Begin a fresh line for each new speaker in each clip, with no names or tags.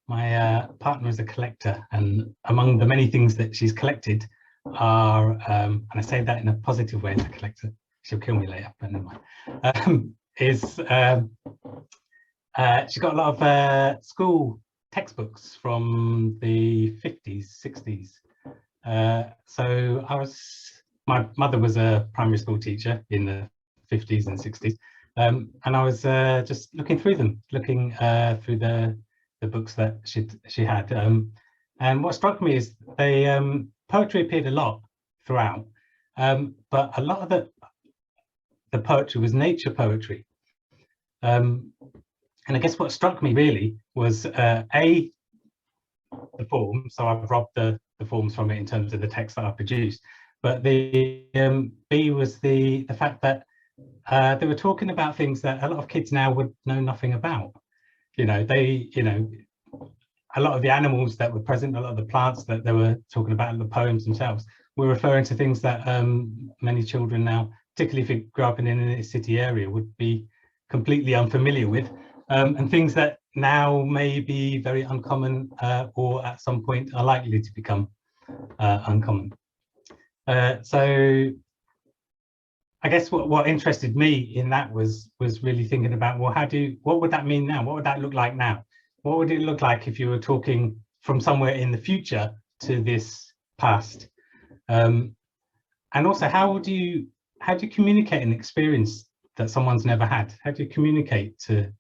My partner is a collector, and among the many things that she's collected are, and I say that in a positive way as a collector, she'll kill me later, but never mind, she's got a lot of school textbooks from the 50s, 60s. So my mother was a primary school teacher in the 50s and 60s, and I was just looking through them, looking through the books that she had, and what struck me is poetry appeared a lot throughout, but a lot of the poetry was nature poetry, and I guess what struck me really was the form. So I've robbed the forms from it in terms of the text that I produced, but the B was the fact that they were talking about things that a lot of kids now would know nothing about. A lot of the animals that were present, a lot of the plants that they were talking about in the poems themselves, were referring to things that many children now, particularly if you grew up in an inner city area, would be completely unfamiliar with, and things that now may be very uncommon, or at some point are likely to become uncommon. So I guess what interested me in that was really thinking about, well, what would that mean now? What would that look like now? What would it look like if you were talking from somewhere in the future to this past? And also, how do you communicate an experience that someone's never had? How do you communicate to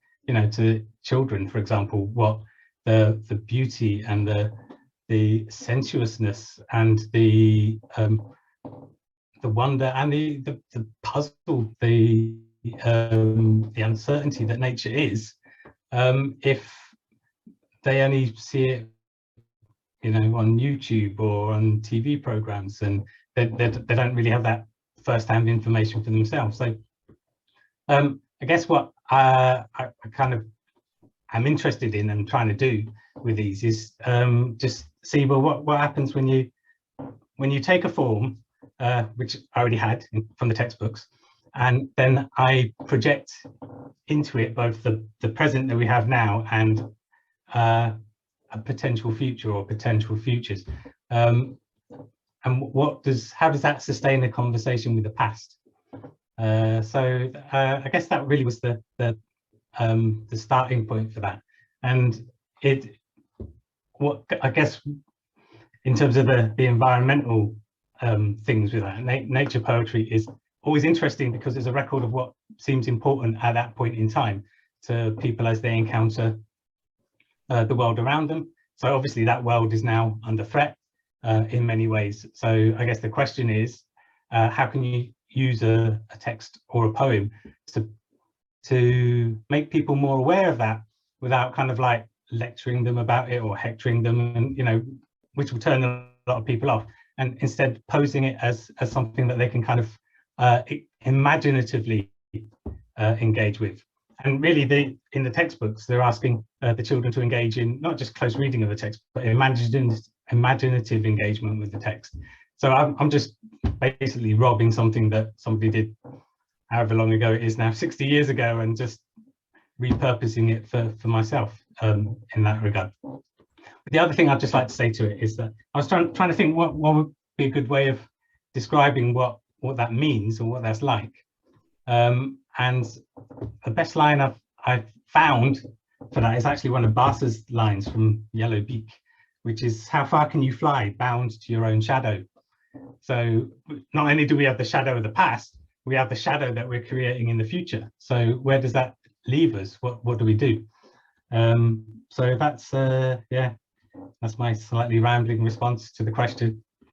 children, for example, what the beauty and the sensuousness and the wonder and the puzzle, the uncertainty that nature is, if they only see it, on YouTube or on TV programs, and they don't really have that first-hand information for themselves. So I guess what I kind of am interested in and trying to do with these is just see, well, what happens when you take a form, which I already had from the textbooks, and then I project into it both the present that we have now and a potential future or potential futures, and how does that sustain a conversation with the past? So I guess that really was the starting point for that. And I guess in terms of the environmental things with that, nature poetry is always interesting because it's a record of what seems important at that point in time to people as they encounter the world around them. So obviously that world is now under threat in many ways. So I guess the question is, how can you use a text or a poem to make people more aware of that without kind of like lecturing them about it or hectoring them, and which will turn a lot of people off, and instead posing it as something that they can kind of imaginatively engage with. And really, in the textbooks, they're asking the children to engage in not just close reading of the text, but imaginative engagement with the text. So I'm just basically robbing something that somebody did however long ago it is now, 60 years ago, and just repurposing it for myself in that regard. But the other thing I'd just like to say to it is that I was trying to think what would be a good way of describing what that means or what that's like. And the best line I've found for that is actually one of Barsa's lines from Yellow Beak, which is, "How far can you fly, bound to your own shadow?" So not only do we have the shadow of the past, we have the shadow that we're creating in the future. So where does that leave us? What do we do? So that's my slightly rambling response to the question.